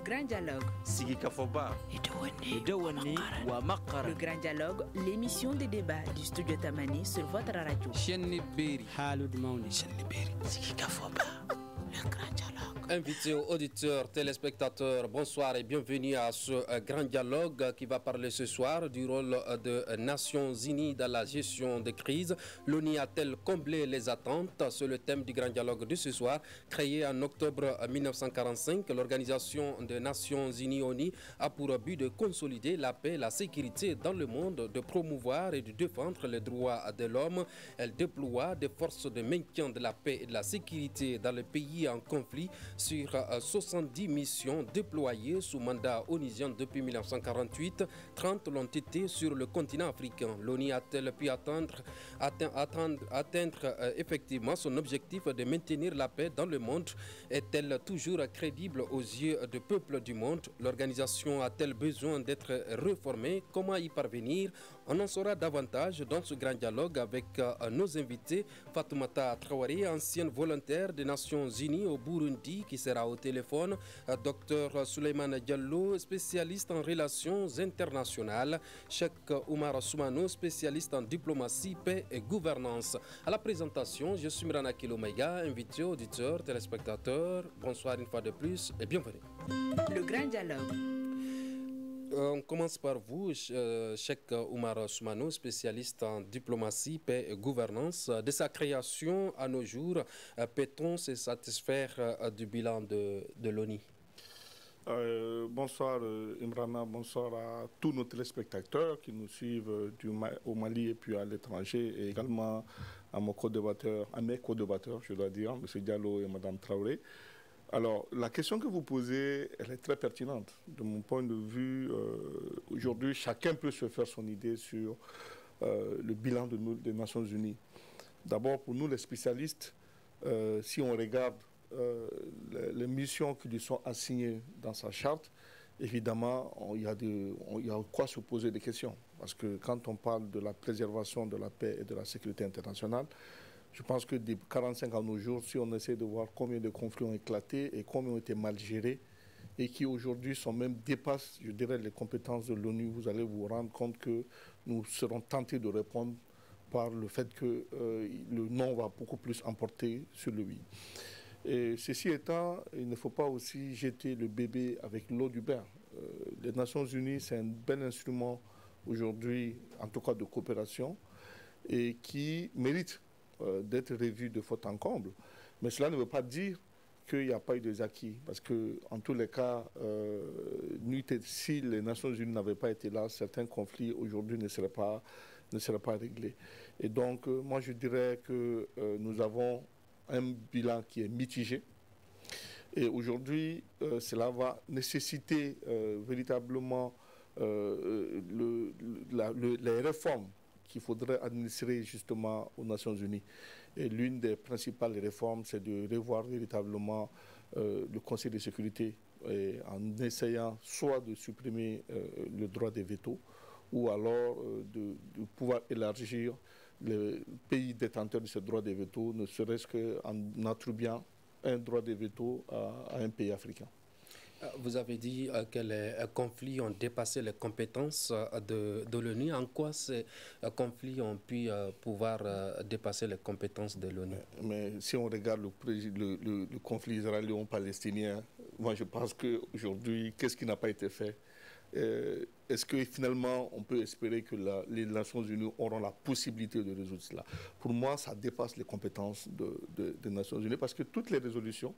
grand dialogue. Sigika Foba. Le grand dialogue, l'émission des débats du studio Tamani sur votre radio. Sigika Foba. Le grand dialogue. Invités auditeurs, téléspectateurs, bonsoir et bienvenue à ce grand dialogue qui va parler ce soir du rôle des Nations Unies dans la gestion des crises. L'ONU a-t-elle comblé les attentes? C'est le thème du grand dialogue de ce soir. Créée en octobre 1945, l'Organisation des Nations Unies ONU a pour but de consolider la paix et la sécurité dans le monde, de promouvoir et de défendre les droits de l'homme. Elle déploie des forces de maintien de la paix et de la sécurité dans les pays en conflit. Sur 70 missions déployées sous mandat onusien depuis 1948, 30 l'ont été sur le continent africain. L'ONU a-t-elle pu atteindre effectivement son objectif de maintenir la paix dans le monde? Est-elle toujours crédible aux yeux des peuples du monde? L'organisation a-t-elle besoin d'être réformée? Comment y parvenir? On en saura davantage dans ce grand dialogue avec nos invités. Fatoumata Traoré, ancienne volontaire des Nations Unies au Burundi, qui sera au téléphone, Dr Souleymane Diallo, spécialiste en relations internationales, Cheikh Oumar Soumano, spécialiste en diplomatie, paix et gouvernance. À la présentation, je suis Mirana Kilomega, invité auditeurs, téléspectateurs. Bonsoir une fois de plus et bienvenue. Le grand dialogue. On commence par vous, Cheikh Oumar Soumano, spécialiste en diplomatie, paix et gouvernance. De sa création à nos jours, peut-on se satisfaire du bilan de l'ONU? Bonsoir Imrana, bonsoir à tous nos téléspectateurs qui nous suivent au Mali et puis à l'étranger, et également à mes co-débatteurs, je dois dire, M. Diallo et Mme Traoré. Alors, la question que vous posez, elle est très pertinente. De mon point de vue, aujourd'hui, chacun peut se faire son idée sur le bilan des Nations Unies. D'abord, pour nous, les spécialistes, si on regarde les missions qui lui sont assignées dans sa charte, évidemment, il y a quoi se poser des questions. Parce que quand on parle de la préservation de la paix et de la sécurité internationale, je pense que des 45 à nos jours, si on essaie de voir combien de conflits ont éclaté et combien ont été mal gérés, et qui aujourd'hui dépassent, je dirais, les compétences de l'ONU, vous allez vous rendre compte que nous serons tentés de répondre par le fait que le non va beaucoup plus emporter sur le oui. Et ceci étant, il ne faut pas aussi jeter le bébé avec l'eau du bain. Les Nations Unies, c'est un bel instrument aujourd'hui, en tout cas de coopération, et qui mérite d'être revu de faute en comble. Mais cela ne veut pas dire qu'il n'y a pas eu des acquis. Parce que, en tous les cas, si les Nations Unies n'avaient pas été là, certains conflits aujourd'hui ne seraient pas réglés. Et donc, moi, je dirais que nous avons un bilan qui est mitigé. Et aujourd'hui, cela va nécessiter véritablement les réformes qu'il faudrait administrer justement aux Nations Unies. Et l'une des principales réformes, c'est de revoir véritablement le Conseil de sécurité, en essayant soit de supprimer le droit des vétos, ou alors de pouvoir élargir les pays détenteurs de ce droit des vétos, ne serait-ce qu'en attribuant un droit de veto à un pays africain. Vous avez dit que les conflits ont dépassé les compétences de l'ONU. En quoi ces conflits ont pu pouvoir dépasser les compétences de l'ONU? Mais si on regarde le conflit israélo-palestinien, moi je pense qu'aujourd'hui, qu'est-ce qui n'a pas été fait? Est-ce que finalement on peut espérer que les Nations Unies auront la possibilité de résoudre cela? Pour moi, ça dépasse les compétences des Nations Unies, parce que toutes les résolutions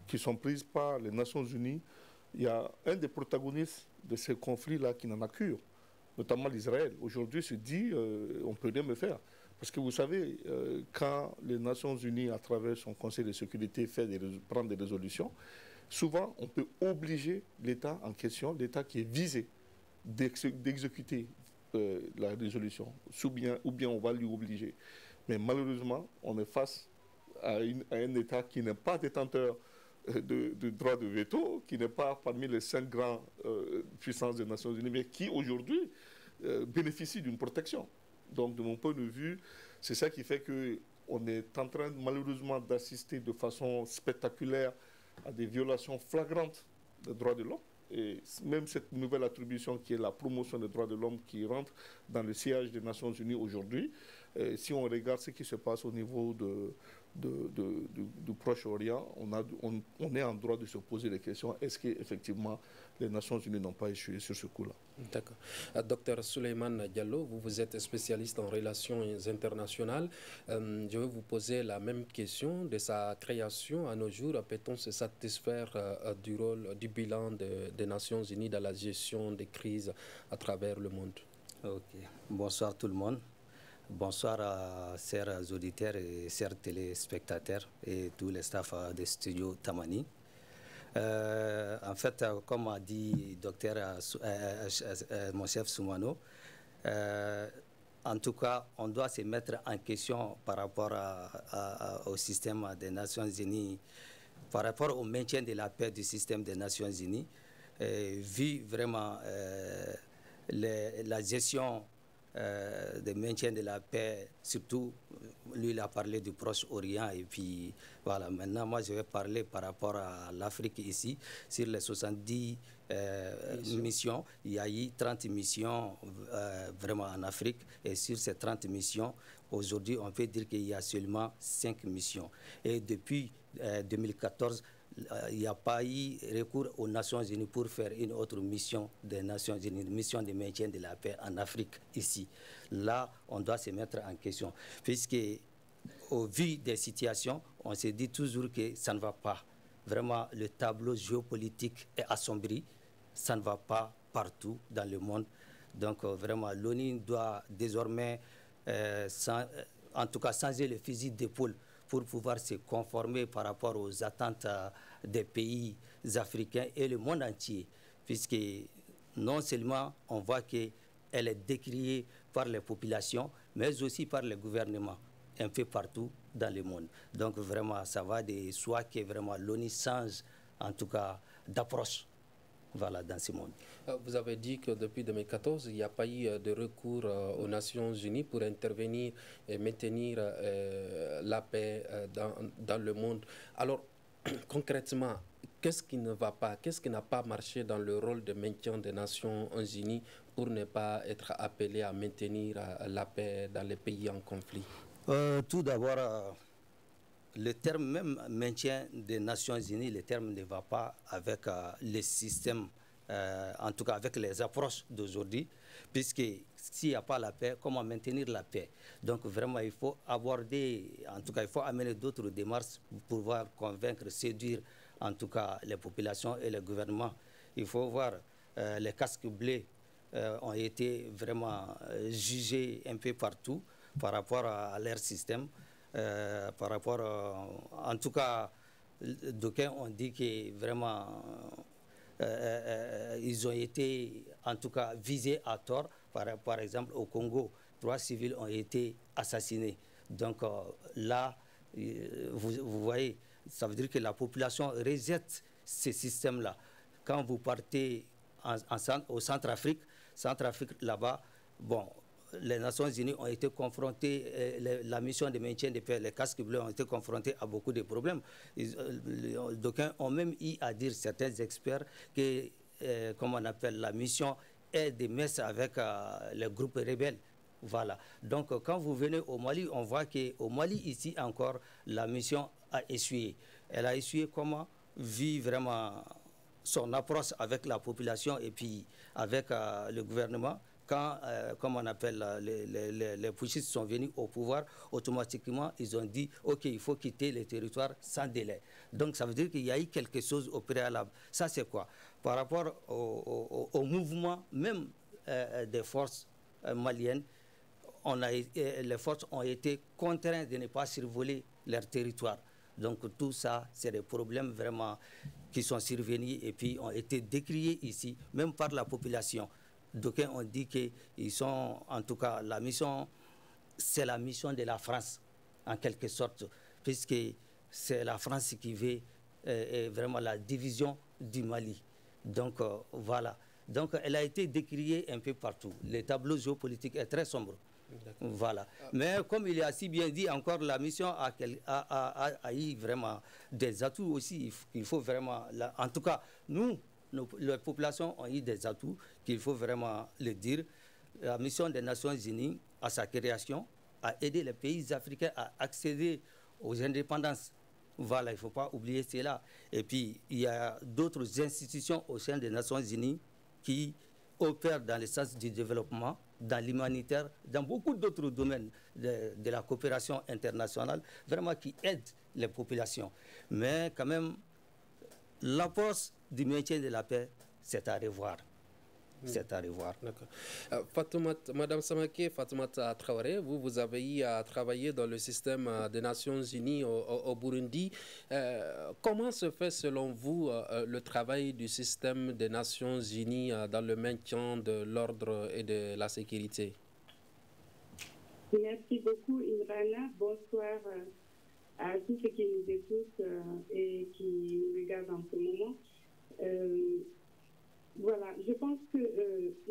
qui sont prises par les Nations Unies, il y a un des protagonistes de ces conflits-là qui n'en a cure, notamment l'Israël. Aujourd'hui, se dit, on ne peut rien me faire. Parce que vous savez, quand les Nations Unies, à travers son Conseil de sécurité, prend des résolutions, souvent, on peut obliger l'État en question, l'État qui est visé, d'exécuter la résolution, ou bien on va lui obliger. Mais malheureusement, on est face à un État qui n'est pas détenteur de droit de veto, qui n'est pas parmi les 5 grandes puissances des Nations Unies, mais qui aujourd'hui bénéficie d'une protection. Donc de mon point de vue, c'est ça qui fait qu'on est en train malheureusement d'assister de façon spectaculaire à des violations flagrantes des droits de l'homme. Et même cette nouvelle attribution qui est la promotion des droits de l'homme qui rentre dans le siège des Nations Unies aujourd'hui, si on regarde ce qui se passe au niveau du Proche-Orient, on est en droit de se poser les questions. Est-ce qu'effectivement les Nations Unies n'ont pas échoué sur ce coup-là? D'accord. Docteur Souleymane Diallo, vous êtes spécialiste en relations internationales. Je vais vous poser la même question. De sa création à nos jours, peut-on se satisfaire du rôle, du bilan des Nations Unies dans la gestion des crises à travers le monde? Ok. Bonsoir tout le monde. Bonsoir à chers auditeurs et chers téléspectateurs et tous les staffs des studios Tamani. En fait, comme a dit docteur, mon chef Soumano, en tout cas, on doit se mettre en question par rapport au système des Nations Unies, par rapport au maintien de la paix du système des Nations Unies, vu vraiment la gestion de maintien de la paix, surtout, lui il a parlé du Proche-Orient et puis voilà, maintenant moi je vais parler par rapport à l'Afrique ici, sur les 70 missions, il y a eu 30 missions vraiment en Afrique et sur ces 30 missions, aujourd'hui on peut dire qu'il y a seulement 5 missions et depuis 2014, il n'y a pas eu recours aux Nations Unies pour faire une autre mission des Nations Unies, une mission de maintien de la paix en Afrique ici. Là, on doit se mettre en question, puisque au vu des situations, on se dit toujours que ça ne va pas. Vraiment, le tableau géopolitique est assombri, ça ne va pas partout dans le monde. Donc vraiment, l'ONU doit désormais, en tout cas, changer le fusil d'épaule pour pouvoir se conformer par rapport aux attentes des pays africains et le monde entier, puisque non seulement on voit qu'elle est décriée par les populations, mais aussi par les gouvernements, un peu partout dans le monde. Donc vraiment, ça va de soi que vraiment l'ONU change, en tout cas, d'approche. Voilà, dans ce monde. Vous avez dit que depuis 2014, il n'y a pas eu de recours aux Nations Unies pour intervenir et maintenir la paix dans le monde. Alors, concrètement, qu'est-ce qui ne va pas, qu'est-ce qui n'a pas marché dans le rôle de maintien des Nations Unies pour ne pas être appelé à maintenir la paix dans les pays en conflit? Tout d'abord, le terme même maintien des Nations Unies, le terme ne va pas avec le système, en tout cas avec les approches d'aujourd'hui, puisque s'il n'y a pas la paix, comment maintenir la paix? Donc vraiment, il faut aborder, en tout cas, il faut amener d'autres démarches pour pouvoir convaincre, séduire, en tout cas, les populations et les gouvernements. Il faut voir, les casques bleus ont été vraiment jugés un peu partout par rapport à leur système. Par rapport, en tout cas, d'aucuns ont dit que vraiment, ils ont été, en tout cas, visés à tort. Par exemple, au Congo, 3 civils ont été assassinés. Donc là, vous voyez, ça veut dire que la population rejette ce système-là. Quand vous partez au Centrafrique, là-bas, bon, les Nations Unies ont été confrontées, la mission de maintien de paix, les casques bleus ont été confrontés à beaucoup de problèmes. D'aucuns ont même eu à dire, certains experts, que, comment on appelle, la mission est de mettre avec les groupes rebelles. Voilà. Donc, quand vous venez au Mali, on voit qu'au Mali, ici encore, la mission a échoué. Elle a échoué comment? Vu vraiment son approche avec la population et puis avec le gouvernement. Quand, comme on appelle, les putschistes sont venus au pouvoir, automatiquement, ils ont dit, OK, il faut quitter les territoires sans délai. Donc, ça veut dire qu'il y a eu quelque chose au préalable. Ça, c'est quoi? Par rapport au mouvement, même des forces maliennes, les forces ont été contraintes de ne pas survoler leur territoire. Donc, tout ça, c'est des problèmes vraiment qui sont survenus et puis ont été décriés ici, même par la population. D'aucuns ont dit qu'ils sont, en tout cas, la mission, c'est la mission de la France, en quelque sorte, puisque c'est la France qui veut vraiment la division du Mali. Donc, voilà. Donc, elle a été décriée un peu partout. Le tableau géopolitique est très sombre. Voilà. Mais comme il a si bien dit encore, la mission a eu vraiment des atouts aussi. Il faut vraiment, en tout cas, nous, les populations ont eu des atouts qu'il faut vraiment le dire. La mission des Nations Unies, à sa création, a aidé les pays africains à accéder aux indépendances. Voilà, il ne faut pas oublier cela. Et puis, il y a d'autres institutions au sein des Nations Unies qui opèrent dans le sens du développement, dans l'humanitaire, dans beaucoup d'autres domaines de la coopération internationale, vraiment qui aident les populations. Mais quand même, la force du maintien de la paix, c'est à revoir. C'est à revoir. Madame Samake, Fatoumata Traoré, vous avez travaillé dans le système des Nations Unies au Burundi. Comment se fait selon vous le travail du système des Nations Unies dans le maintien de l'ordre et de la sécurité? Merci beaucoup, Imrana. Bonsoir à tous ceux qui nous écoutent et qui nous regardent en ce moment. Voilà, je pense que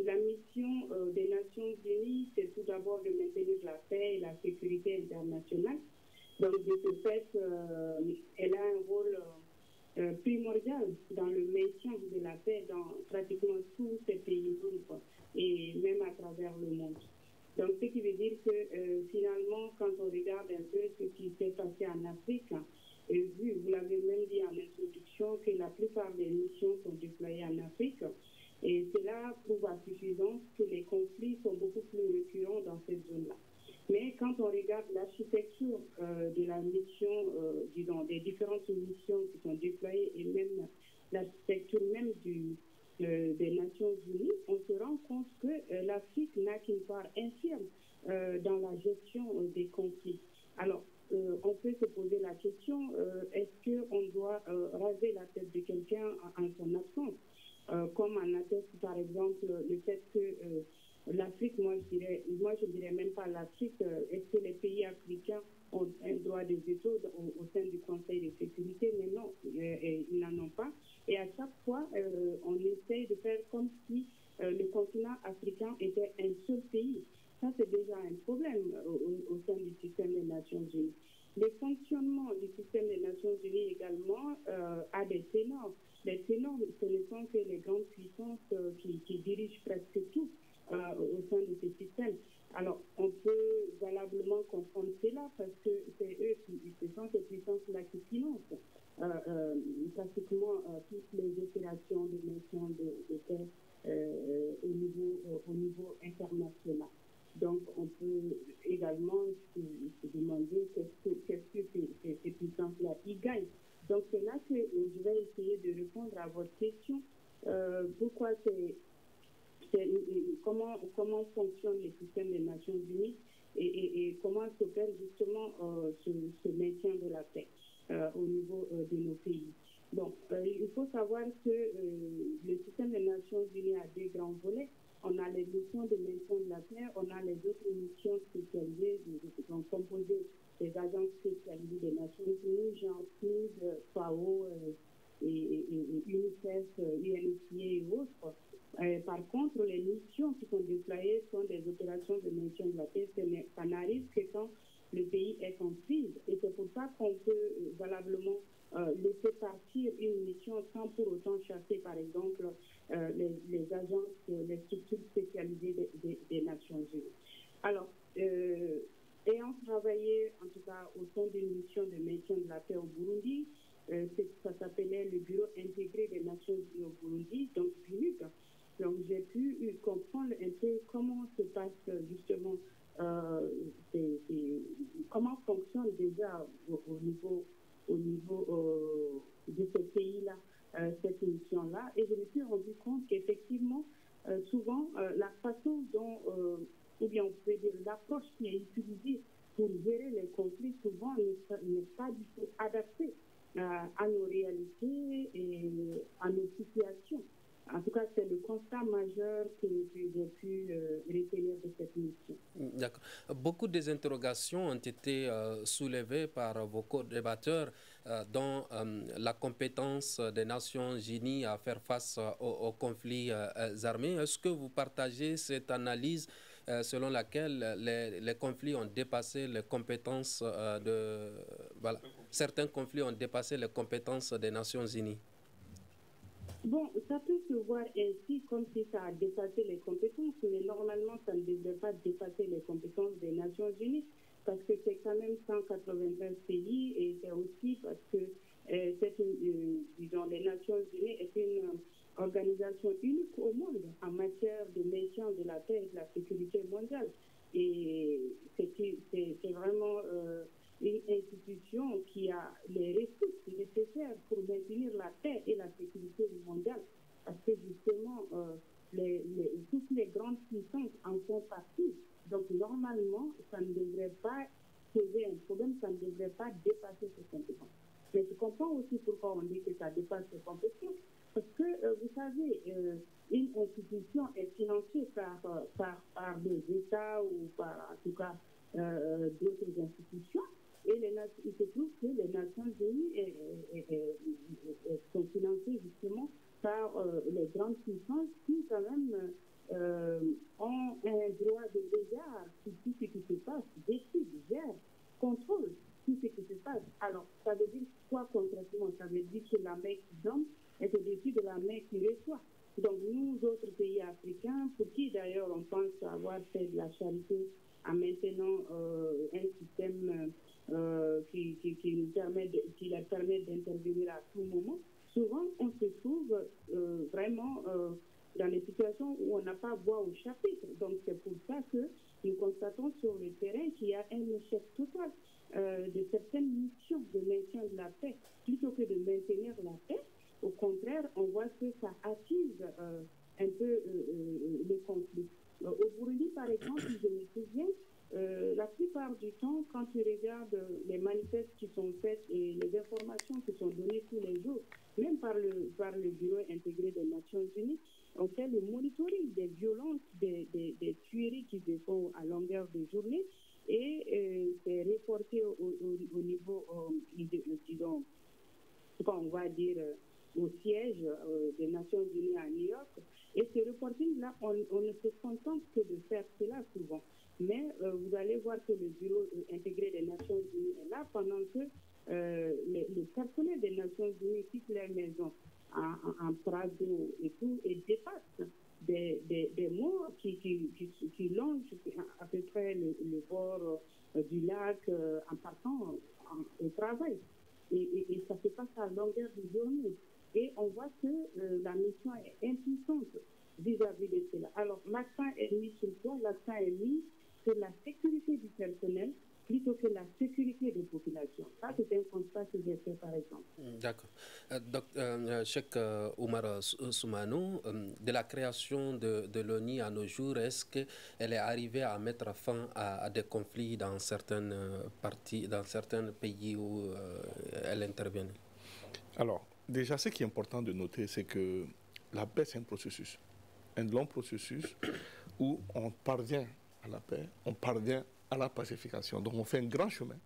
la mission des Nations Unies, c'est tout d'abord de maintenir la paix et la sécurité internationale. Donc, de ce fait, elle a un rôle primordial dans le maintien de la paix dans pratiquement tous ces pays membres et même à travers le monde. Donc, ce qui veut dire que finalement, quand on regarde un peu ce qui s'est passé en Afrique, et vous l'avez même dit en introduction, que la plupart des missions sont déployées en Afrique. Et cela prouve à suffisance que les conflits sont beaucoup plus récurrents dans cette zone-là. Mais quand on regarde l'architecture de la mission, disons, des différentes missions qui sont déployées et même l'architecture même des Nations Unies, on se rend compte que l'Afrique n'a qu'une part infime dans la gestion des conflits. Alors, on peut se poser la question, est-ce qu'on doit raser la tête de quelqu'un en son absence, comme en atteste par exemple le fait que l'Afrique, moi je dirais même pas l'Afrique, est-ce que les pays africains ont un droit de veto au sein du Conseil de sécurité? Mais non, ils n'en ont pas. Et à chaque fois, on essaye de faire comme si le continent africain était un seul pays. Ça, c'est déjà un problème au sein du système des Nations Unies. Le fonctionnement du système des Nations Unies également a des ténors. Les ténors, ce ne sont que les grandes puissances qui dirigent presque tout au sein de ce système. Alors, on peut valablement confondre cela parce que c'est eux ce sont ces puissances-là qui financent pratiquement toutes les opérations de maintien de paix au niveau international. Donc, on peut également se demander qu'est-ce que ces puissances-là y gagnent. Donc, c'est là que je vais essayer de répondre à votre question. Pourquoi comment fonctionne le système des Nations Unies et comment s'opère justement ce maintien de la paix au niveau de nos pays. Donc, il faut savoir que le système des Nations Unies a deux grands volets. On a les missions de maintien de la paix, on a les autres missions spécialisées, composées des agences spécialisées des Nations Unies, genre PNUD, FAO, et UNICEF, UNFPA et autres. Par contre, les missions qui sont déployées sont des opérations de maintien de la paix. Ça n'arrive que quand le pays est en crise. Et c'est pour ça qu'on peut valablement laisser partir une mission sans pour autant chasser, par exemple, les agences, les structures spécialisées des Nations Unies. Alors, ayant travaillé, en tout cas, au sein d'une mission de maintien de la paix au Burundi, ça s'appelait le Bureau intégré des Nations Unies au Burundi, donc BUNUC. Donc, j'ai pu comprendre un peu comment se passe justement, comment fonctionne déjà au niveau de ce pays-là, cette mission-là. Et je me suis rendu compte qu'effectivement, souvent, la façon dont, ou bien on peut dire l'approche qui est utilisée pour gérer les conflits, souvent n'est pas du tout adaptée à nos réalités et à nos situations. En tout cas, c'est le constat majeur que j'ai pu retenir de cette mission. D'accord. Beaucoup des interrogations ont été soulevées par vos co-débatteurs dont la compétence des Nations Unies à faire face aux conflits armés. Est-ce que vous partagez cette analyse selon laquelle les conflits ont dépassé les compétences certains conflits ont dépassé les compétences des Nations Unies? Bon, ça peut se voir ainsi comme si ça a dépassé les compétences, mais normalement, ça ne devrait pas dépasser les compétences des Nations Unies, parce que c'est quand même 193 pays, et c'est aussi parce que disons, les Nations Unies est une organisation unique au monde en matière de maintien de la paix et de la sécurité mondiale. Et c'est vraiment une institution qui a les ressources nécessaires pour maintenir la paix et la sécurité mondiale. Parce que justement, toutes les grandes puissances en font partie. Donc normalement, ça ne devrait pas poser un problème, ça ne devrait pas dépasser ses compétences. Mais je comprends aussi pourquoi on dit que ça dépasse ses compétences. Parce que, vous savez, une institution est financée par des États ou par, en tout cas, d'autres institutions. Et il se trouve que les Nations Unies sont financées justement par les grandes puissances qui, quand même, ont un droit de regard sur tout ce qui se passe, décident, gèrent, contrôlent tout ce qui se passe. Alors, ça veut dire quoi concrètement? Ça veut dire que la main qui donne est au-dessus de la main qui reçoit. Donc, nous, autres pays africains, pour qui d'ailleurs on pense avoir fait de la charité en maintenant un système qui leur permet d'intervenir à tout moment, souvent on se trouve vraiment dans des situations où on n'a pas voix au chapitre. Donc c'est pour ça que nous constatons sur le terrain qu'il y a un échec total de certaines missions de maintien de la paix. Plutôt que de maintenir la paix, au contraire, on voit que ça attise un peu le conflit. Au Burundi, par exemple, je me souviens, la plupart du temps, quand tu regardes les manifestes qui sont faites et les informations qui sont données tous les jours, même par le Bureau intégré des Nations Unies, on fait le monitoring des violences, des tueries qui se font à longueur de journée, et c'est reporté au niveau, disons, on va dire, au siège des Nations Unies à New York. Et ce reporting-là, on ne se contente que de faire cela souvent. Mais vous allez voir que le Bureau intégré des Nations Unies est là pendant que le personnel des Nations Unies quitte leur maison en Prado et tout, et dépasse des morts qui longent à peu près le bord du lac en partant au travail. Et ça se passe à longueur de journée. Et on voit que la mission est impuissante vis-à-vis de cela. Alors, l'accent est mis sur quoi? L'accent est mis sur la sécurité du personnel plutôt que la sécurité des populations. Ça, c'est un constat que j'ai fait, par exemple. D'accord. Cheikh Oumar Soumano, de la création de l'ONU à nos jours, est-ce qu'elle est arrivée à mettre fin à des conflits dans certaines parties, dans certains pays où elle intervient? Alors, déjà, ce qui est important de noter, c'est que la paix, c'est un long processus où on parvient à la paix, on parvient à la pacification. Donc, on fait un grand chemin.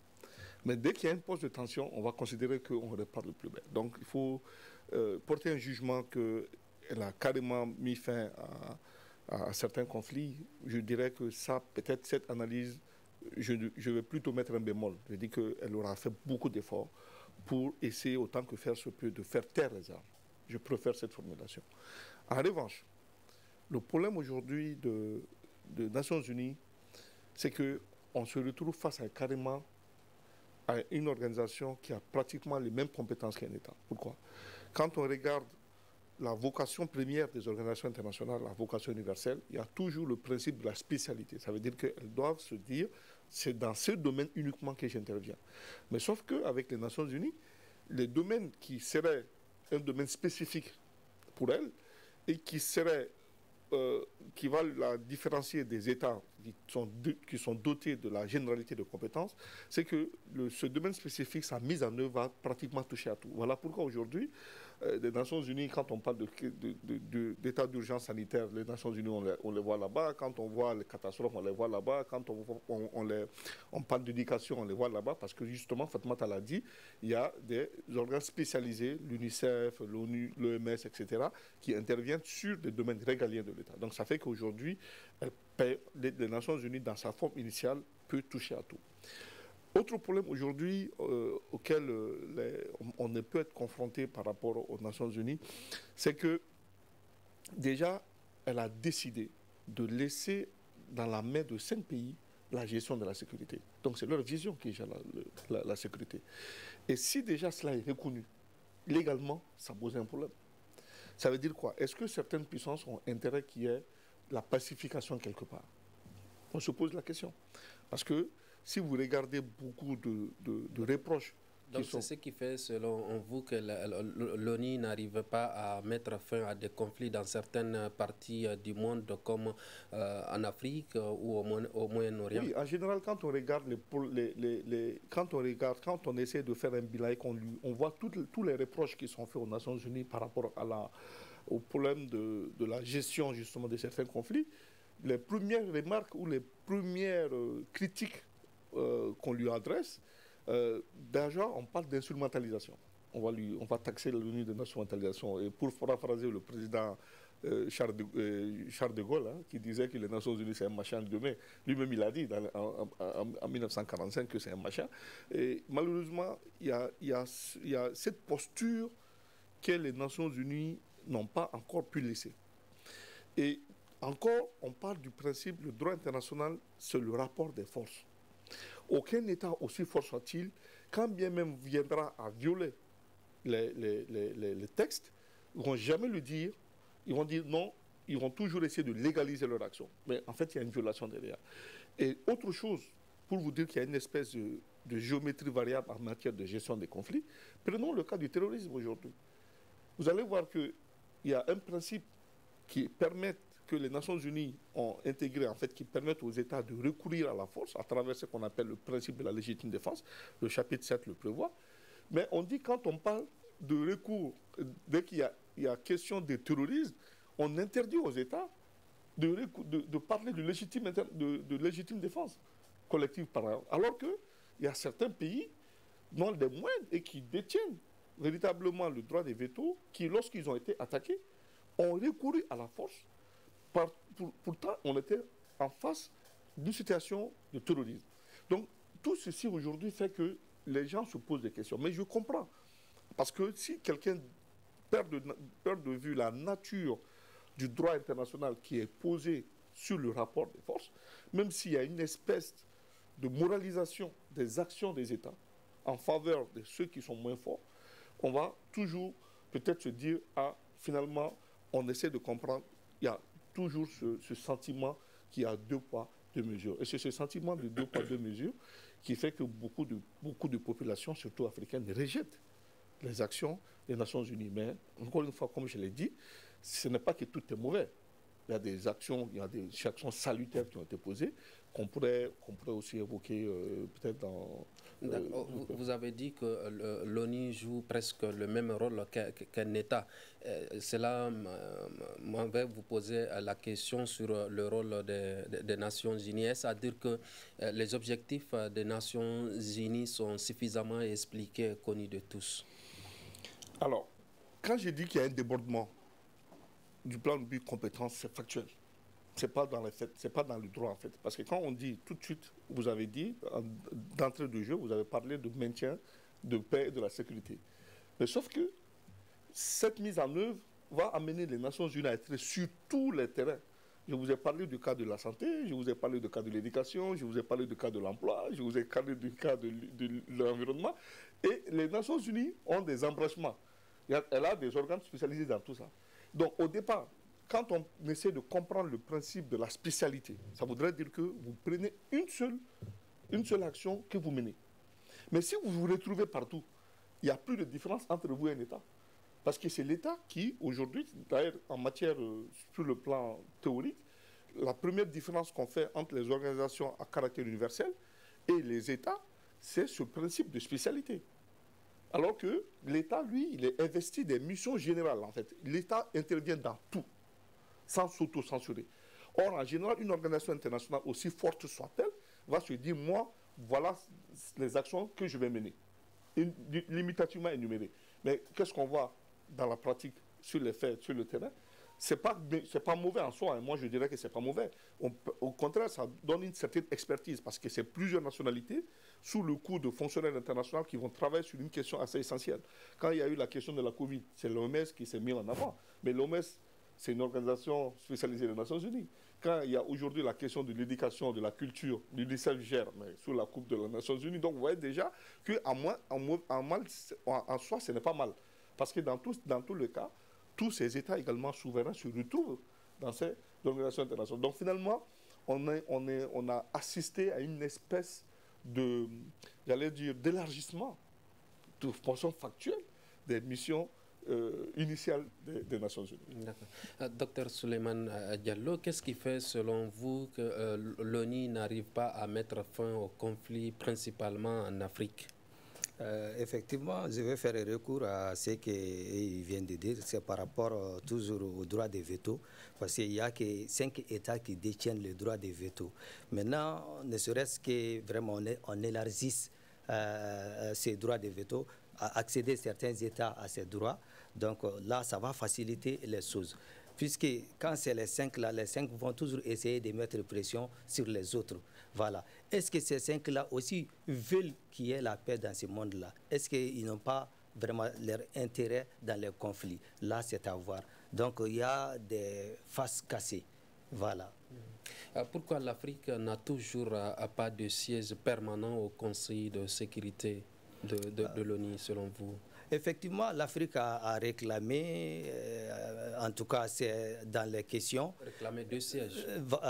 Mais dès qu'il y a une pause de tension, on va considérer qu'on repart de plus belle. Donc, il faut porter un jugement qu'elle a carrément mis fin à certains conflits. Je dirais que ça, peut-être cette analyse, je vais plutôt mettre un bémol. Je dis qu'elle aura fait beaucoup d'efforts pour essayer autant que faire se peut de faire taire les armes. Je préfère cette formulation. En revanche, le problème aujourd'hui de Nations Unies, c'est qu'on se retrouve face carrément à une organisation qui a pratiquement les mêmes compétences qu'un État. Pourquoi? Quand on regarde la vocation première des organisations internationales, la vocation universelle, il y a toujours le principe de la spécialité. Ça veut dire qu'elles doivent se dire, c'est dans ce domaine uniquement que j'interviens. Mais sauf qu'avec les Nations Unies, les domaines qui seraient un domaine spécifique pour elles et qui va la différencier des États qui sont dotés de la généralité de compétences, c'est que ce domaine spécifique, sa mise en œuvre va pratiquement toucher à tout. Voilà pourquoi aujourd'hui, les Nations Unies, quand on parle d'état d'urgence sanitaire, les Nations Unies, on les voit là-bas. Quand on voit les catastrophes, on les voit là-bas. Quand on parle d'éducation, on les voit là-bas. Parce que justement, Fatoumata l'a dit, il y a des organes spécialisés, l'UNICEF, l'ONU, l'OMS, etc., qui interviennent sur des domaines régaliens de l'État. Donc ça fait qu'aujourd'hui, les Nations Unies, dans sa forme initiale, peut toucher à tout. Autre problème aujourd'hui auquel on ne peut être confronté par rapport aux Nations Unies, c'est que déjà, elle a décidé de laisser dans la main de 5 pays la gestion de la sécurité. Donc c'est leur vision qui gère la sécurité. Et si déjà cela est reconnu, légalement, ça pose un problème. Ça veut dire quoi? Est-ce que certaines puissances ont intérêt qu'il y ait la pacification quelque part? On se pose la question. Parce que si vous regardez beaucoup de reproches... Donc c'est ce qui fait, selon vous, que l'ONU n'arrive pas à mettre fin à des conflits dans certaines parties du monde, comme en Afrique ou au Moyen-Orient? Oui, en général, quand on regarde quand on essaie de faire un bilan et on voit tous les reproches qui sont faits aux Nations Unies par rapport au problème de la gestion justement de certains conflits, les premières remarques ou les premières critiques qu'on lui adresse, déjà, on parle d'instrumentalisation. On va taxer l'ONU de d'instrumentalisation. Et pour paraphraser le président Charles de Gaulle, hein, qui disait que les Nations Unies, c'est un machin de demain. Lui-même, il a dit en 1945 que c'est un machin. Et malheureusement, il y a cette posture que les Nations Unies n'ont pas encore pu laisser. Et encore, on parle du principe, le droit international, c'est le rapport des forces. Aucun État, aussi fort soit-il, quand bien même viendra à violer les textes, ils ne vont jamais le dire. Ils vont dire non, ils vont toujours essayer de légaliser leur action. Mais en fait, il y a une violation derrière. Et autre chose, pour vous dire qu'il y a une espèce de géométrie variable en matière de gestion des conflits, prenons le cas du terrorisme aujourd'hui. Vous allez voir qu'il y a un principe qui permet que les Nations Unies ont intégré, en fait, qui permettent aux États de recourir à la force à travers ce qu'on appelle le principe de la légitime défense. Le chapitre 7 le prévoit. Mais on dit, quand on parle de recours, dès qu'il y a question de terrorisme, on interdit aux États de parler de légitime défense collective, par exemple. Alors qu'il y a certains pays, dont des moindres, et qui détiennent véritablement le droit des vétos, qui, lorsqu'ils ont été attaqués, ont recouru à la force. Pourtant, on était en face d'une situation de terrorisme. Donc, tout ceci aujourd'hui fait que les gens se posent des questions. Mais je comprends. Parce que si quelqu'un perd de vue la nature du droit international qui est posé sur le rapport des forces, même s'il y a une espèce de moralisation des actions des États en faveur de ceux qui sont moins forts, on va toujours peut-être se dire, ah, finalement, on essaie de comprendre, il y a toujours ce sentiment qu'il y a 2 poids, 2 mesures. Et c'est ce sentiment de 2 poids, 2 mesures qui fait que beaucoup de populations, surtout africaines, rejettent les actions des Nations Unies. Mais encore une fois, comme je l'ai dit, ce n'est pas que tout est mauvais. Il y a des actions salutaires qui ont été posées qu'on pourrait aussi évoquer peut-être dans... Vous avez dit que l'ONU joue presque le même rôle qu'un État. Cela m'avait vous poser la question sur le rôle des Nations Unies. Est-ce à dire que les objectifs des Nations Unies sont suffisamment expliqués et connus de tous? Alors, quand j'ai dit qu'il y a un débordement du plan de but compétence, c'est factuel. Ce n'est pas dans les faits, c'est pas dans le droit en fait. Parce que quand on dit tout de suite, vous avez dit, d'entrée de jeu, vous avez parlé de maintien, de paix et de la sécurité. Mais sauf que cette mise en œuvre va amener les Nations Unies à être sur tous les terrains. Je vous ai parlé du cas de la santé, je vous ai parlé du cas de l'éducation, je vous ai parlé du cas de l'emploi, je vous ai parlé du cas de l'environnement. Et les Nations Unies ont des embranchements. Elle a des organes spécialisés dans tout ça. Donc au départ, quand on essaie de comprendre le principe de la spécialité, ça voudrait dire que vous prenez une seule action que vous menez. Mais si vous vous retrouvez partout, il n'y a plus de différence entre vous et un État. Parce que c'est l'État qui, aujourd'hui, d'ailleurs en matière, sur le plan théorique, la première différence qu'on fait entre les organisations à caractère universel et les États, c'est ce principe de spécialité. Alors que l'État, lui, il est investi des missions générales, en fait. L'État intervient dans tout, sans s'auto-censurer. Or, en général, une organisation internationale, aussi forte soit-elle, va se dire, moi, voilà les actions que je vais mener, limitativement énumérées. Mais qu'est-ce qu'on voit dans la pratique, sur les faits, sur le terrain? c'est pas mauvais en soi. Hein. Moi, je dirais que c'est pas mauvais. Au contraire, ça donne une certaine expertise parce que c'est plusieurs nationalités sous le coup de fonctionnaires internationaux qui vont travailler sur une question assez essentielle. Quand il y a eu la question de la Covid, c'est l'OMS qui s'est mis en avant. Mais l'OMS, c'est une organisation spécialisée des Nations Unies. Quand il y a aujourd'hui la question de l'éducation, de la culture, l'UNICEF gère, mais sous la coupe de les Nations Unies. Donc, vous voyez déjà en soi, ce n'est pas mal. Parce que dans tous les cas, tous ces États également souverains se retrouvent dans ces organisations internationales. Donc finalement, on a assisté à une espèce de, j'allais dire, d'élargissement de façon factuelle des missions initiales des Nations Unies. D'accord. Docteur Souleymane Diallo, qu'est-ce qui fait selon vous que l'ONU n'arrive pas à mettre fin au conflit principalement en Afrique? Effectivement, je vais faire recours à ce qu'il vient de dire, c'est par rapport toujours au droit de veto, parce qu'il n'y a que 5 États qui détiennent le droit de veto. Maintenant, ne serait-ce que vraiment on élargisse ces droits de veto, à accéder certains États à ces droits, donc là, ça va faciliter les choses. Puisque quand c'est les 5 là, les 5 vont toujours essayer de mettre pression sur les autres. Voilà. Est-ce que ces 5 là aussi veulent qu'il y ait la paix dans ce monde-là? Est-ce qu'ils n'ont pas vraiment leur intérêt dans les conflits? Là, c'est à voir. Donc, il y a des faces cassées. Voilà. Pourquoi l'Afrique n'a toujours pas de siège permanent au Conseil de sécurité de l'ONU, selon vous? Effectivement, l'Afrique a réclamé, en tout cas c'est dans les questions. Réclamé 2 sièges.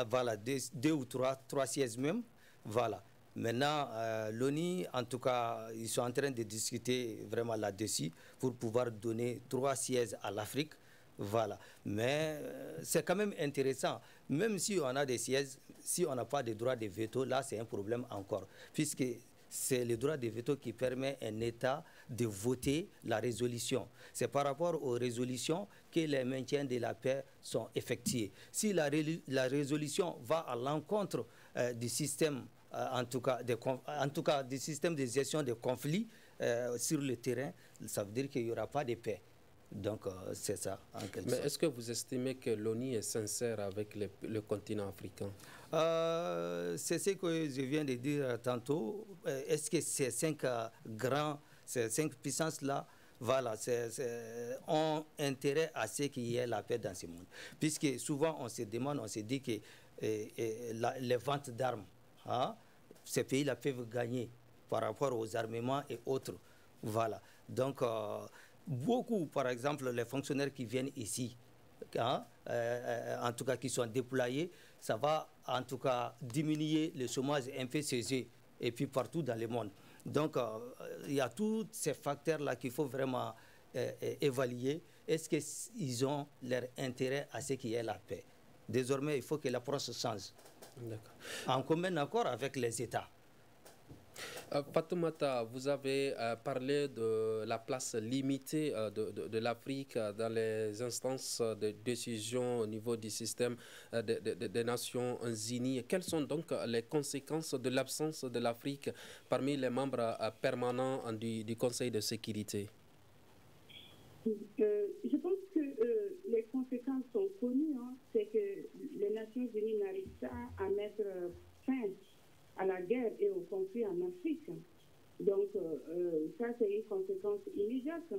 Voilà, 2 ou 3 sièges même. Voilà. Maintenant, l'ONU, en tout cas, ils sont en train de discuter vraiment là-dessus pour pouvoir donner 3 sièges à l'Afrique. Voilà. Mais c'est quand même intéressant. Même si on a des sièges, si on n'a pas de droit de veto, là c'est un problème encore. Puisque c'est le droit de veto qui permet à un État de voter la résolution. C'est par rapport aux résolutions que les maintiens de la paix sont effectués. Si la résolution va à l'encontre du système, en tout cas du système de gestion des conflits sur le terrain, ça veut dire qu'il n'y aura pas de paix. Donc c'est ça en quelque sorte. Mais est-ce que vous estimez que l'ONU est sincère avec le continent africain? C'est ce que je viens de dire tantôt. Est-ce que ces 5 ces 5 puissances-là, voilà, ont intérêt à ce qu'il y ait la paix dans ce monde? Puisque souvent on se demande, on se dit que les ventes d'armes, hein, ces pays-là peuvent gagner par rapport aux armements et autres. Voilà. Donc beaucoup, par exemple, les fonctionnaires qui viennent ici, hein, en tout cas qui sont déployés, ça va en tout cas diminuer le chômage un peu chez eux et puis partout dans le monde. Donc il y a tous ces facteurs-là qu'il faut vraiment évaluer. Est-ce qu'ils ont leur intérêt à ce qu'il y ait la paix? Désormais, il faut que l'approche change. En commun accord avec les États. Fatoumata, vous avez parlé de la place limitée de l'Afrique dans les instances de décision au niveau du système des Nations Unies. Quelles sont donc les conséquences de l'absence de l'Afrique parmi les membres permanents du Conseil de sécurité? Je pense que les conséquences sont connues. Hein. C'est que les Nations Unies n'arrivent pas à mettre fin à la guerre et au conflit en Afrique. Donc, ça, c'est une conséquence immédiate.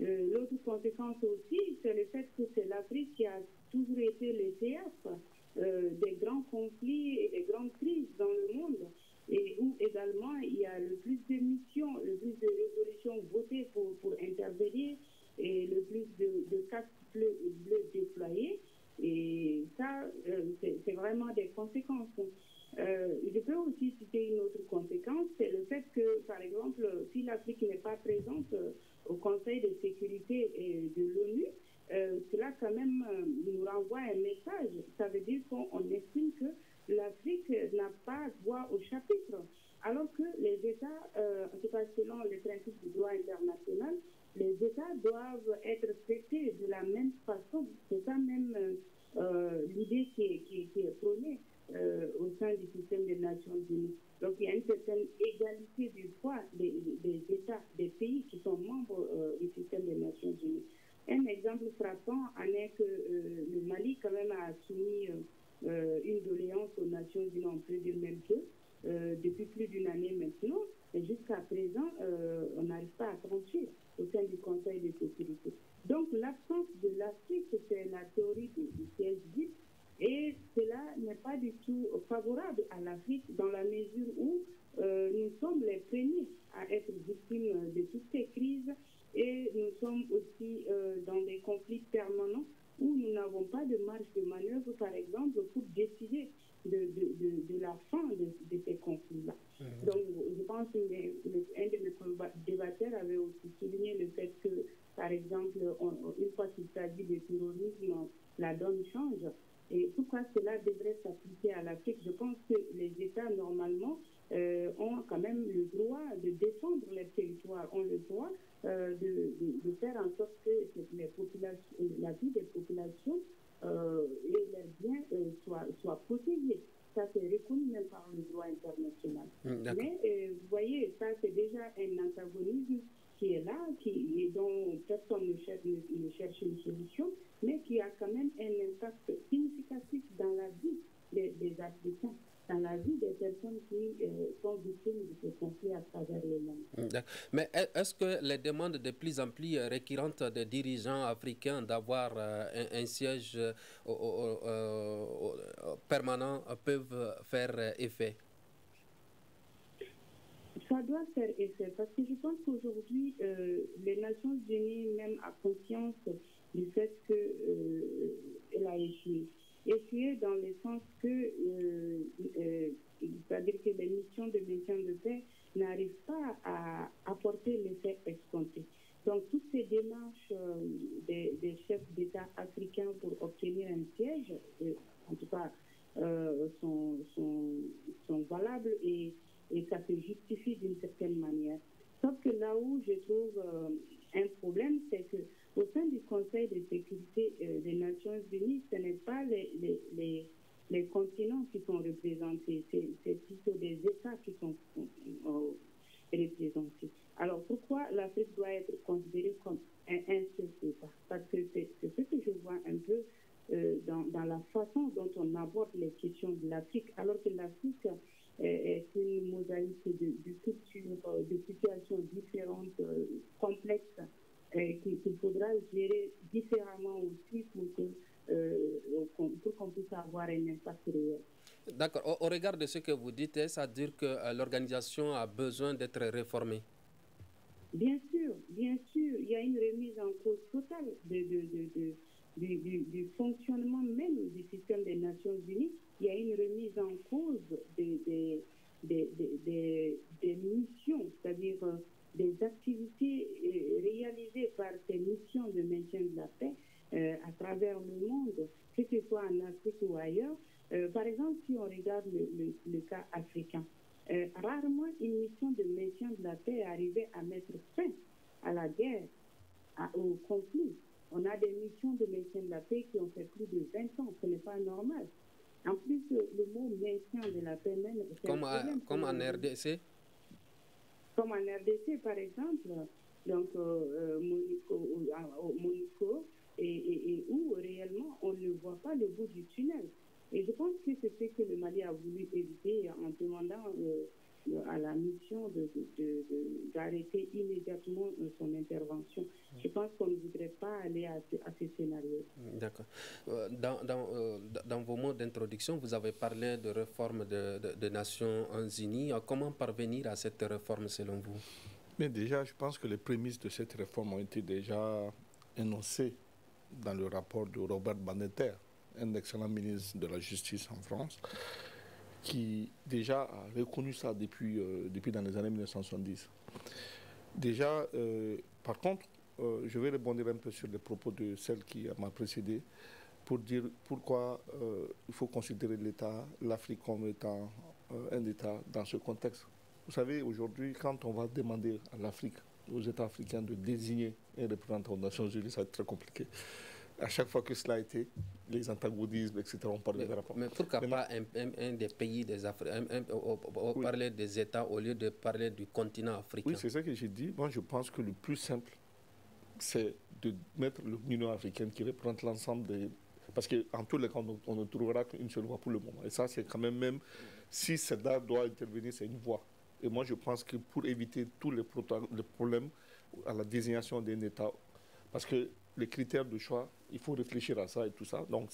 L'autre conséquence aussi, c'est le fait que c'est l'Afrique qui a toujours été le théâtre des grands conflits et des grandes crises dans le monde, et où également il y a le plus de missions, le plus de résolutions votées pour intervenir, et le plus de casques bleus déployés. Et ça, c'est vraiment des conséquences. Je peux aussi citer une autre conséquence, c'est le fait que, par exemple, si l'Afrique n'est pas présente au Conseil de sécurité de l'ONU, cela quand même nous renvoie un message. Ça veut dire qu'on estime que l'Afrique n'a pas voix au chapitre, alors que les États, en tout cas selon les principes du droit international, les États doivent être traités de la même façon. C'est ça même l'idée qui est prônée au sein du système des Nations Unies. Donc il y a une certaine égalité du poids des États, des pays qui sont membres du système des Nations Unies. Un exemple frappant en est que le Mali quand même a soumis une doléance aux Nations Unies, on peut dire même que, depuis plus d'une année maintenant, et jusqu'à présent, on n'arrive pas à trancher au sein du Conseil de sécurité. Donc l'absence de l'Afrique, c'est la théorie du siège vide, et cela n'est pas du tout favorable à l'Afrique dans la mesure où nous sommes les premiers à être victimes de toutes ces crises et nous sommes aussi dans des conflits permanents où nous n'avons pas de marge de manœuvre, par exemple, pour décider de la fin de ces conflits-là. Donc, je pense qu'un de mes débatteurs avait aussi souligné le fait que, par exemple, une fois qu'il s'agit de terrorisme, la donne change. Et pourquoi cela devrait s'appliquer à l'Afrique? Je pense que les États, normalement, ont quand même le droit de défendre leur territoire, ont le droit de faire en sorte que la vie des populations et leurs biens soient protégés. Ça, c'est reconnu même par le droit international. Mais vous voyez, ça, c'est déjà un antagonisme qui est là, et dont personne ne cherche une solution, mais qui a quand même un impact significatif dans la vie des Africains, dans la vie des personnes qui sont victimes de ces conflits à travers le monde. Mais est-ce que les demandes de plus en plus récurrentes des dirigeants africains d'avoir un siège permanent peuvent faire effet? Ça doit faire effet, parce que je pense qu'aujourd'hui, les Nations Unies même a conscience du fait qu'elle a échoué. Échoué dans le sens que, c'est-à-dire que les missions de maintien de paix n'arrivent pas à apporter l'effet escompté. Donc, toutes ces démarches des chefs d'État africains pour obtenir un siège, en tout cas, sont valables et ça se justifie d'une certaine manière. Sauf que là où je trouve un problème, c'est qu'au sein du Conseil de sécurité des Nations Unies, ce n'est pas les continents qui sont représentés, c'est plutôt des États qui sont représentés. Alors pourquoi l'Afrique doit être considérée comme un seul État? Parce que c'est ce que je vois un peu dans la façon dont on aborde les questions de l'Afrique, alors que l'Afrique est une mosaïque de cultures, de situations différentes, complexes, qu'il faudra gérer différemment aussi pour qu'on puisse avoir un impact réel. D'accord. Au regard de ce que vous dites, ça veut dire que l'organisation a besoin d'être réformée? Bien sûr, il y a une remise en cause totale du fonctionnement même du système des Nations Unies. Il y a une remise en cause des missions, c'est-à-dire des activités réalisées par ces missions de maintien de la paix à travers le monde, que ce soit en Afrique ou ailleurs. Par exemple, si on regarde le cas africain, rarement une mission de maintien de la paix est arrivée à mettre fin à la guerre, au conflit. On a des missions de maintien de la paix qui ont fait plus de 20 ans, ce n'est pas normal. En plus, le mot maintien de la paix même... Comme en RDC? Comme en RDC, par exemple, donc Monaco, et où réellement on ne voit pas le bout du tunnel. Et je pense que c'est ce que le Mali a voulu éviter en demandant à la mission d'arrêter immédiatement son intervention. Je pense qu'on ne voudrait pas aller à ce scénario. D'accord. Dans vos mots d'introduction, vous avez parlé de réforme de Nations Unies. Comment parvenir à cette réforme selon vous? Mais déjà, je pense que les prémices de cette réforme ont été déjà énoncées dans le rapport de Robert Badinter, un excellent ministre de la Justice en France, qui déjà a reconnu ça depuis dans les années 1970. Déjà, par contre, je vais rebondir un peu sur les propos de celle qui m'a précédé pour dire pourquoi il faut considérer l'Afrique comme étant un État dans ce contexte. Vous savez, aujourd'hui, quand on va demander à l'Afrique, aux États africains de désigner un représentant aux Nations Unies, ça va être très compliqué. À chaque fois que cela a été, les antagonismes, etc., on parle de rapport. Mais pourquoi pas un des pays des Africains, parler des États au lieu de parler du continent africain? Oui, c'est ça que j'ai dit. Moi, je pense que le plus simple, c'est de mettre l'Union africaine qui représente l'ensemble des... Parce qu'en tous les cas, on ne trouvera qu'une seule voie pour le moment. Et ça, c'est quand même si cela doit intervenir, c'est une voie. Et moi, je pense que pour éviter tous les problèmes à la désignation d'un État, parce que les critères de choix, il faut réfléchir à ça et tout ça. Donc,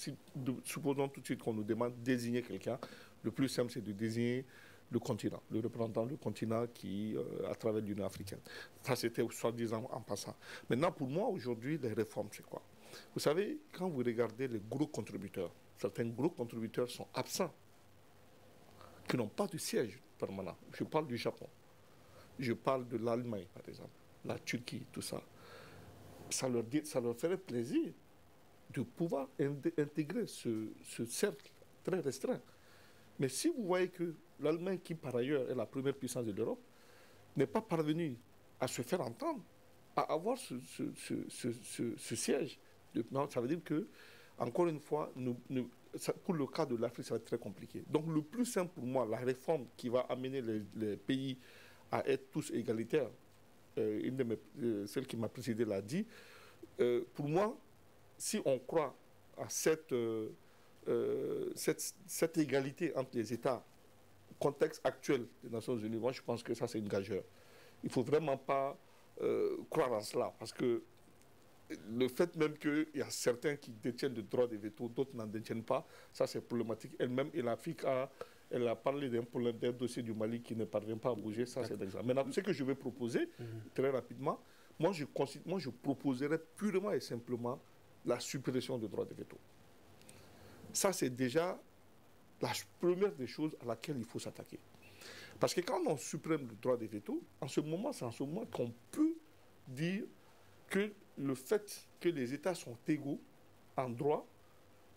supposons tout de suite qu'on nous demande de désigner quelqu'un, le plus simple, c'est de désigner le continent, le représentant du continent qui, à travers l'Union africaine. Ça, c'était soi-disant en passant. Maintenant, pour moi, aujourd'hui, les réformes, c'est quoi? Vous savez, quand vous regardez les gros contributeurs, certains gros contributeurs sont absents, qui n'ont pas de siège permanent. Je parle du Japon, je parle de l'Allemagne, par exemple, la Turquie, tout ça. Ça leur ferait plaisir de pouvoir intégrer ce cercle très restreint. Mais si vous voyez que l'Allemagne, qui par ailleurs est la première puissance de l'Europe, n'est pas parvenue à se faire entendre, à avoir ce siège, ça veut dire que, encore une fois, pour le cas de l'Afrique, ça va être très compliqué. Donc le plus simple pour moi, la réforme qui va amener les pays à être tous égalitaires, celle qui m'a précédé l'a dit, pour moi, si on croit à cette égalité entre les États, contexte actuel des Nations Unies, moi je pense que ça c'est une gageure. Il ne faut vraiment pas croire en cela, parce que le fait même qu'il y a certains qui détiennent le droit de veto, d'autres n'en détiennent pas, ça c'est problématique. Elle-même, l'Afrique elle a parlé d'un dossier du Mali qui ne parvient pas à bouger, ça c'est l'exemple. Maintenant, ce que je vais proposer, très rapidement, moi je proposerais purement et simplement la suppression du droit de veto. Ça c'est déjà la première des choses à laquelle il faut s'attaquer. Parce que quand on supprime le droit de veto, c'est en ce moment qu'on peut dire que le fait que les États sont égaux en droit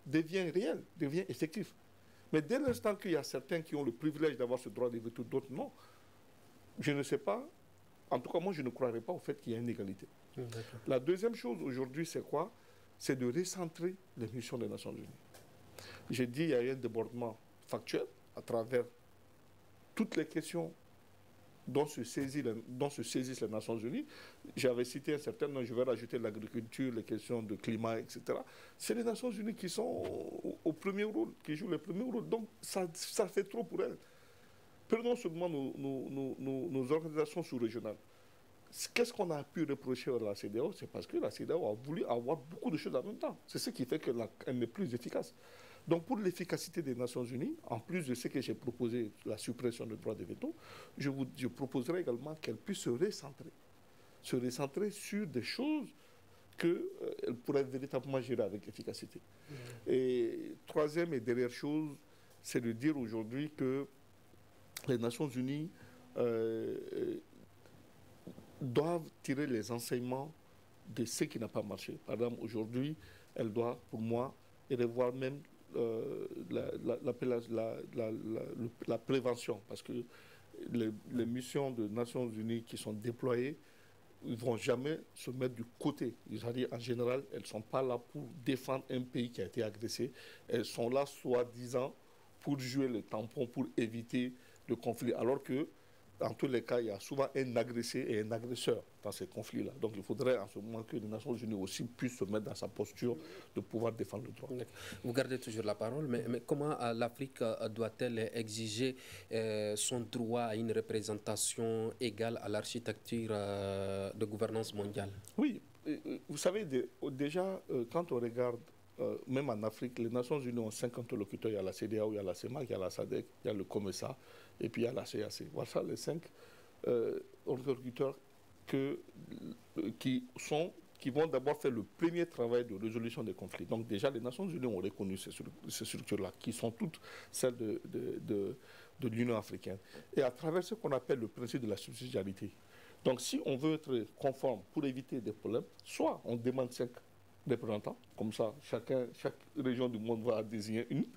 devient réel, devient effectif. Mais dès l'instant qu'il y a certains qui ont le privilège d'avoir ce droit de veto, d'autres non, je ne sais pas, en tout cas moi je ne croirais pas au fait qu'il y ait une égalité. La deuxième chose aujourd'hui c'est quoi? C'est de recentrer les missions des Nations Unies. J'ai dit qu'il y a eu un débordement factuel à travers toutes les questions dont se saisissent les Nations Unies. J'avais cité un certain nombre, je vais rajouter l'agriculture, les questions de climat, etc. C'est les Nations Unies qui sont au premier rôle, qui jouent le premier rôle. Donc ça fait trop pour elles. Prenons seulement nos organisations sous-régionales. Qu'est-ce qu'on a pu reprocher à la CEDEAO? C'est parce que la CEDEAO a voulu avoir beaucoup de choses en même temps. C'est ce qui fait qu'elle n'est plus efficace. Donc pour l'efficacité des Nations Unies, en plus de ce que j'ai proposé, la suppression du droit de veto, je proposerai également qu'elle puisse se recentrer sur des choses qu'elle pourrait véritablement gérer avec efficacité. Et troisième et dernière chose, c'est de dire aujourd'hui que les Nations Unies doivent tirer les enseignements de ce qui n'a pas marché. Par exemple, aujourd'hui, elle doit, pour moi, revoir même la prévention, parce que les missions des Nations Unies qui sont déployées ne vont jamais se mettre du côté. C'est-à-dire, en général, elles ne sont pas là pour défendre un pays qui a été agressé. Elles sont là, soi-disant, pour jouer le tampon, pour éviter le conflit. Alors que, dans tous les cas, il y a souvent un agressé et un agresseur dans ces conflits-là. Donc il faudrait en ce moment que les Nations Unies aussi puissent se mettre dans sa posture de pouvoir défendre le droit. Vous gardez toujours la parole, mais comment l'Afrique doit-elle exiger son droit à une représentation égale à l'architecture de gouvernance mondiale? Oui, vous savez, déjà, quand on regarde, même en Afrique, les Nations Unies ont 5 interlocuteurs. Il y a la CEDEAO, il y a la CEMAC, il y a la SADC, il y a le COMESA, et puis il y a la CAC. Voilà les 5 interlocuteurs qui vont d'abord faire le premier travail de résolution des conflits. Donc déjà, les Nations Unies ont reconnu ces structures-là, qui sont toutes celles de l'Union africaine. Et à travers ce qu'on appelle le principe de la subsidiarité. Donc si on veut être conforme pour éviter des problèmes, soit on demande 5 représentants, comme ça chaque région du monde va désigner une,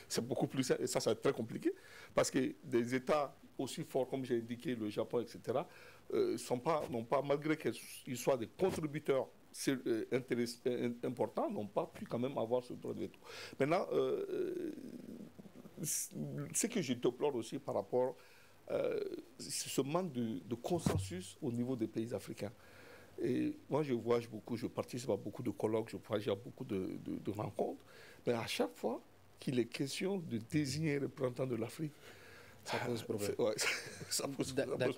c'est beaucoup plus simple, et ça c'est très compliqué, parce que des États aussi forts, comme j'ai indiqué, le Japon, etc., n'ont pas, malgré qu'ils soient des contributeurs importants, n'ont pas pu quand même avoir ce droit de veto. Maintenant, ce que je déplore aussi par rapport à ce manque de consensus au niveau des pays africains. Et moi, je voyage beaucoup, je participe à beaucoup de colloques, je voyage à beaucoup de rencontres. Mais à chaque fois qu'il est question de désigner le représentant de l'Afrique, ça pose problème. Ça pose problème.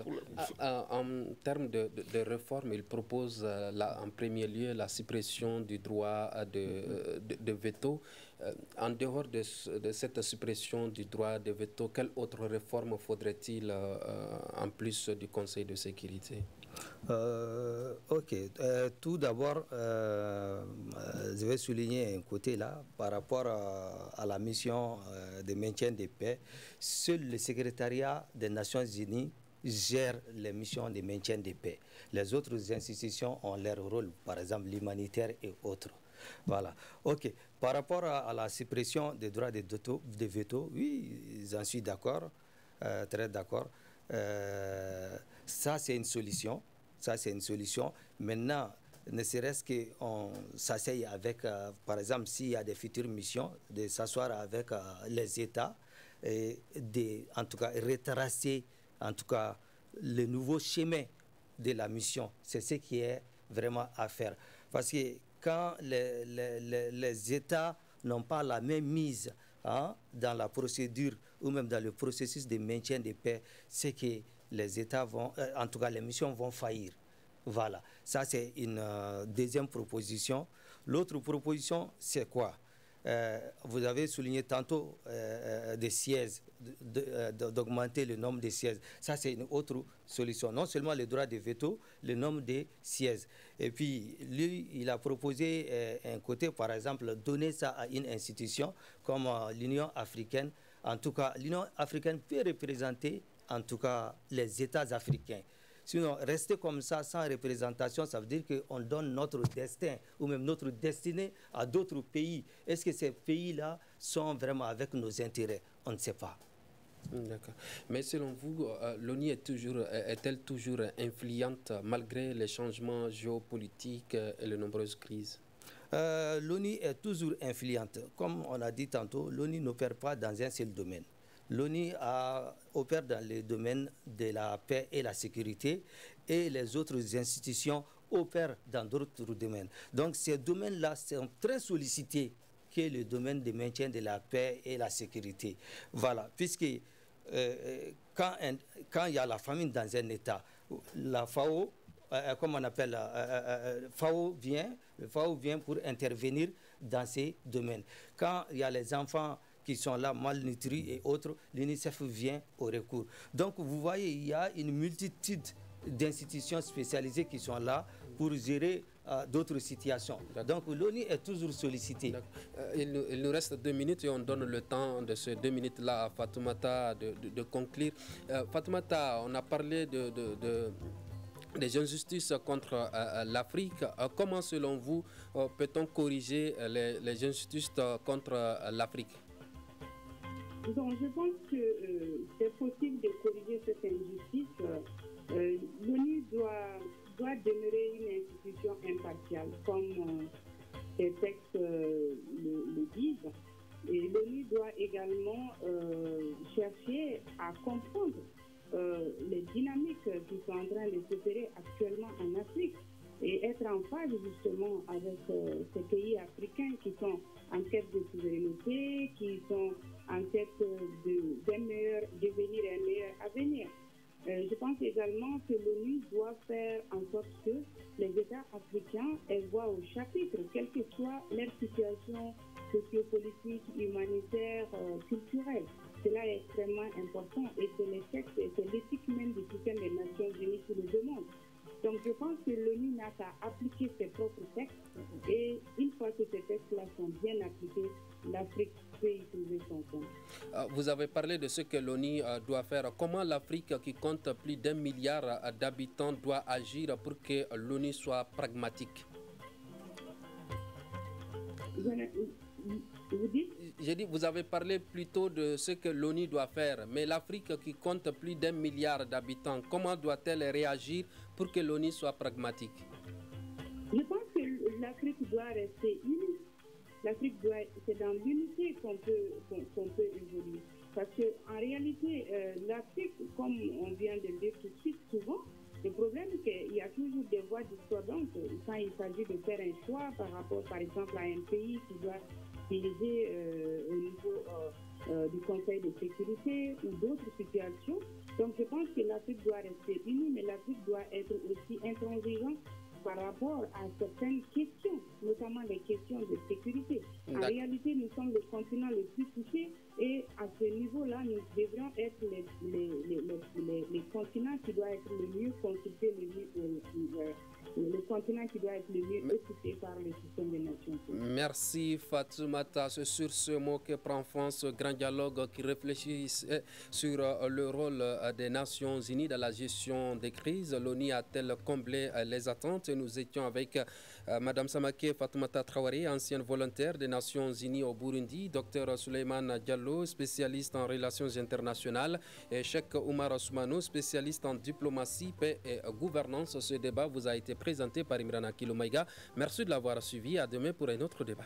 En termes de réforme, il propose en premier lieu la suppression du droit de veto. En dehors de cette suppression du droit de veto, quelle autre réforme faudrait-il en plus du Conseil de sécurité? Ok. Tout d'abord, je vais souligner un côté là par rapport à la mission de maintien de paix. Seul le secrétariat des Nations Unies gère les missions de maintien de paix. Les autres institutions ont leur rôle, par exemple l'humanitaire et autres. Voilà. Ok. Par rapport à la suppression des droits de veto, oui, j'en suis d'accord, très d'accord. Ça, c'est une solution. Ça, c'est une solution. Maintenant, ne serait-ce qu'on s'asseye avec, par exemple, s'il y a des futures missions, de s'asseoir avec les États et en tout cas, retracer, en tout cas, le nouveau chemin de la mission. C'est ce qui est vraiment à faire. Parce que quand les États n'ont pas la même mise dans la procédure ou même dans le processus de maintien de paix, c'est que les États vont, en tout cas les missions vont faillir. Voilà, ça c'est une deuxième proposition. L'autre proposition, c'est quoi? Vous avez souligné tantôt des sièges, d'augmenter le nombre de sièges. Ça c'est une autre solution. Non seulement le droit de veto, le nombre de sièges. Et puis lui, il a proposé un côté, par exemple, donner ça à une institution comme l'Union africaine. En tout cas, l'Union africaine peut représenter en tout cas les États africains. Sinon, rester comme ça sans représentation, ça veut dire qu'on donne notre destin ou même notre destinée à d'autres pays. Est-ce que ces pays-là sont vraiment avec nos intérêts? On ne sait pas. D'accord. Mais selon vous, l'ONU est-elle toujours influente malgré les changements géopolitiques et les nombreuses crises? L'ONU est toujours influente. Comme on a dit tantôt, l'ONU n'opère pas dans un seul domaine. L'ONU opère dans le domaine de la paix et la sécurité et les autres institutions opèrent dans d'autres domaines. Donc ces domaines-là sont très sollicités que le domaine de maintien de la paix et la sécurité. Voilà, puisque quand il y a la famine dans un État, la FAO, comme on appelle, FAO vient pour intervenir dans ces domaines. Quand il y a les enfants qui sont là, malnutris et autres, l'UNICEF vient au recours. Donc vous voyez, il y a une multitude d'institutions spécialisées qui sont là pour gérer d'autres situations. Donc l'ONU est toujours sollicitée. Il nous reste 2 minutes et on donne le temps de ces 2 minutes-là à Fatoumata de conclure. Fatoumata, on a parlé des injustices contre l'Afrique. Comment, selon vous, peut-on corriger les injustices contre l'Afrique? Donc, je pense que c'est possible de corriger cette injustice. L'ONU doit demeurer une institution impartiale, comme ces textes le disent. Et l'ONU doit également chercher à comprendre les dynamiques qui sont en train de s'opérer actuellement en Afrique et être en phase justement avec ces pays africains qui sont en quête de souveraineté, qui sont en quête d'un meilleur devenir et un meilleur avenir. Je pense également que l'ONU doit faire en sorte que les États africains aient voix au chapitre, quelle que soit leur situation sociopolitique, humanitaire, culturelle. Cela est extrêmement important et c'est les textes et c'est l'éthique même du système des Nations Unies qui le demande. Donc je pense que l'ONU n'a qu'à appliquer ses propres textes et une fois que ces textes-là sont bien appliqués, l'Afrique peut y trouver son compte. Vous avez parlé de ce que l'ONU doit faire. Comment l'Afrique, qui compte plus d'1 milliard d'habitants, doit agir pour que l'ONU soit pragmatique? Vous dites? J'ai dit, vous avez parlé plutôt de ce que l'ONU doit faire, mais l'Afrique qui compte plus d'1 milliard d'habitants, comment doit-elle réagir pour que l'ONU soit pragmatique? Je pense que l'Afrique doit rester unie. C'est dans l'unité qu'on peut évoluer. Parce qu'en réalité, l'Afrique, comme on vient de le dire tout de suite, souvent, Le problème, c'est qu'il y a toujours des voies discordantes quand il s'agit de faire un choix par rapport, par exemple, à un pays qui doit diriger au niveau du Conseil de sécurité ou d'autres situations. Donc, je pense que l'Afrique doit rester unie, mais l'Afrique doit être aussi intransigeante par rapport à certaines questions, notamment les questions de sécurité. En réalité, nous sommes le continent le plus touché et à ce niveau-là, nous devrions être les continents qui doivent être le mieux consultés, le continent qui doit être le mieux écouté par le système des Nations Unies. Merci Fatoumata. C'est sur ce mot que prend fin ce grand dialogue qui réfléchit sur le rôle des Nations Unies dans la gestion des crises. L'ONU a-t-elle comblé les attentes? Nous étions avec Mme Samake Fatoumata Traoré, ancienne volontaire des Nations Unies au Burundi, Dr Souleymane Diallo, spécialiste en relations internationales, et Cheikh Oumar Soumano, spécialiste en diplomatie, paix et gouvernance. Ce débat vous a été présenté par Imran Akiloumaïga. Merci de l'avoir suivi. À demain pour un autre débat.